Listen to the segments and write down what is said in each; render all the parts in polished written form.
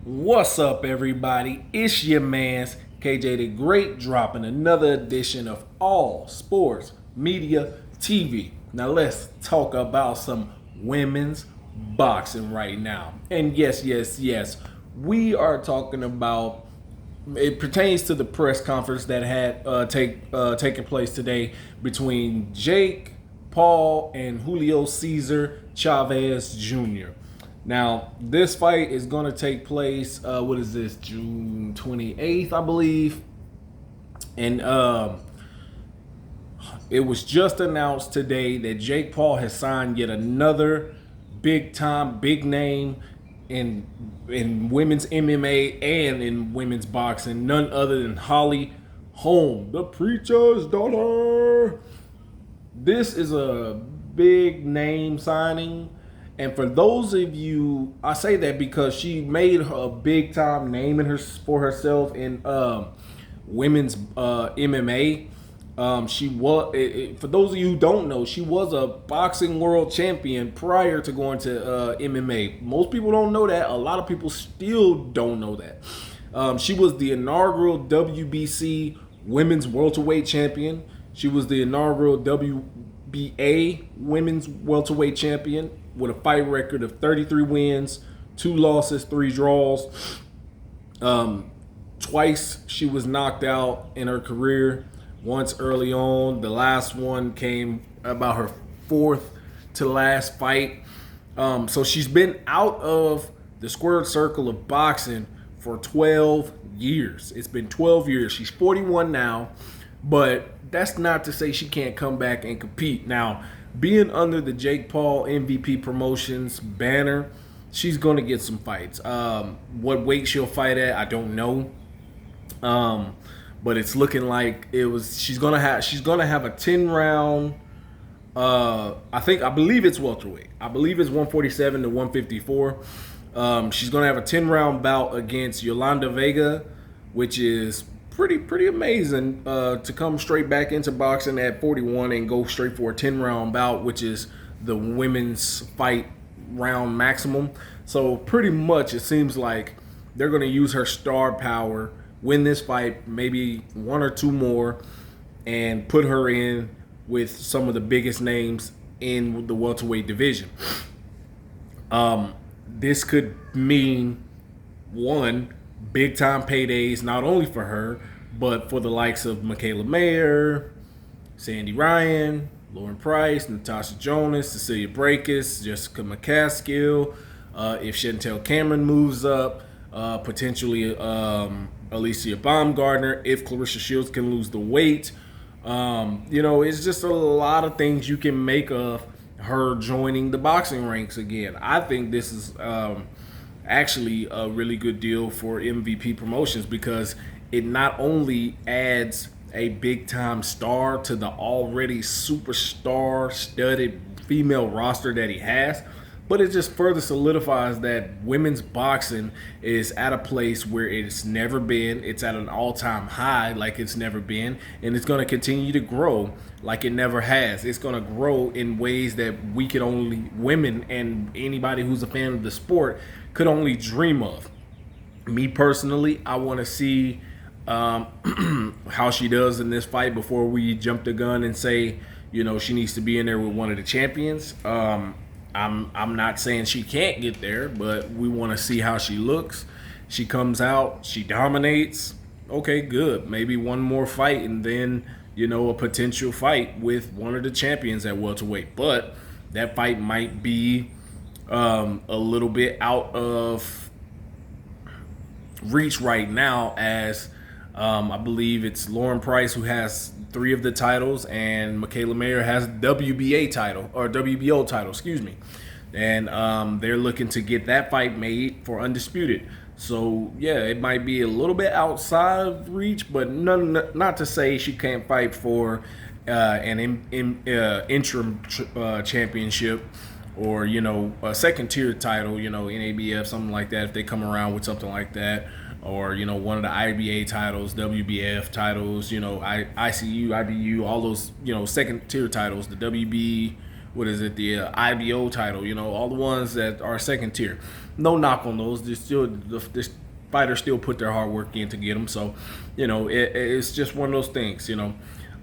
What's up, everybody? It's your man's KJ the Great dropping another edition of All Sports Media TV. Now, let's talk about some women's boxing right now. And yes, we are talking about it pertains to the press conference that had taken place today between Jake Paul and Julio Cesar Chavez Jr. Now, this fight is going to take place, what is this, June 28th, I believe. And it was just announced today that Jake Paul has signed yet another big name in women's MMA and in women's boxing, none other than Holm, the preacher's daughter. This is a big name signing. And for those of you, I say that because she made a big time name for herself in women's MMA. She was, for those of you who don't know, she was a boxing world champion prior to going to MMA. Most people don't know that. A lot of people still don't know that. She was the inaugural WBC women's welterweight champion. She was the inaugural WBA women's welterweight champion with a fight record of 33 wins, 2 losses, 3 draws. Twice she was knocked out in her career. Once early on. The last one came about her 4th to last fight. So she's been out of the squared circle of boxing for 12 years. It's been 12 years. She's 41 now, but that's not to say she can't come back and compete. Now, being under the Jake Paul MVP Promotions banner, she's going to get some fights. What weight she'll fight at, I don't know. But it's looking like she's gonna have a 10-round. I believe it's welterweight. I believe it's 147 to 154. She's gonna have a 10-round bout against Yolanda Vega, which is pretty amazing to come straight back into boxing at 41 and go straight for a 10-round bout, which is the women's fight round maximum. So pretty much it seems like they're gonna use her star power, win this fight, maybe 1 or 2 more, and put her in with some of the biggest names in the welterweight division. This could mean, one, big time paydays, not only for her, but for the likes of Michaela Mayer, Sandy Ryan, Lauren Price, Natasha Jonas, Cecilia Brækhus, Jessica McCaskill. If Chantel Cameron moves up, potentially Alicia Baumgardner, if Clarissa Shields can lose the weight. It's just a lot of things you can make of her joining the boxing ranks again. I think this is actually a really good deal for MVP Promotions because it not only adds a big-time star to the already superstar studded female roster that he has, but it just further solidifies that women's boxing is at a place where it's never been. It's at an all-time high like it's never been, and it's going to continue to grow like it never has. It's going to grow in ways that women and anybody who's a fan of the sport could only dream of. Me personally, I want to see how she does in this fight before we jump the gun and say, she needs to be in there with one of the champions. I'm not saying she can't get there, but we want to see how she looks. She comes out, she dominates. Okay, good. Maybe one more fight and then, a potential fight with one of the champions at welterweight. But that fight might be a little bit out of reach right now as I believe it's Lauren Price who has 3 of the titles, and Michaela Mayer has WBO title, excuse me. And they're looking to get that fight made for Undisputed. So yeah, it might be a little bit outside of reach, but not to say she can't fight for an interim championship or a second tier title, NABF, something like that, if they come around with something like that. Or one of the IBA titles, WBF titles, ICU, IBU, all those second tier titles, the WB the IBO title. You know, all the ones that are second tier. No knock on those. This fighters still put their hard work in to get them. So, you know, it's just one of those things. You know,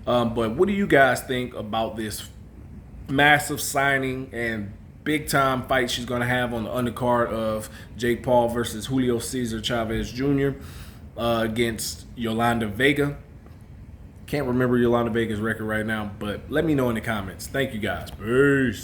but what do you guys think about this massive signing and big time fight she's going to have on the undercard of Jake Paul versus Julio Cesar Chavez Jr. Against Yolanda Vega? Can't remember Yolanda Vega's record right now, but let me know in the comments. Thank you guys. Peace.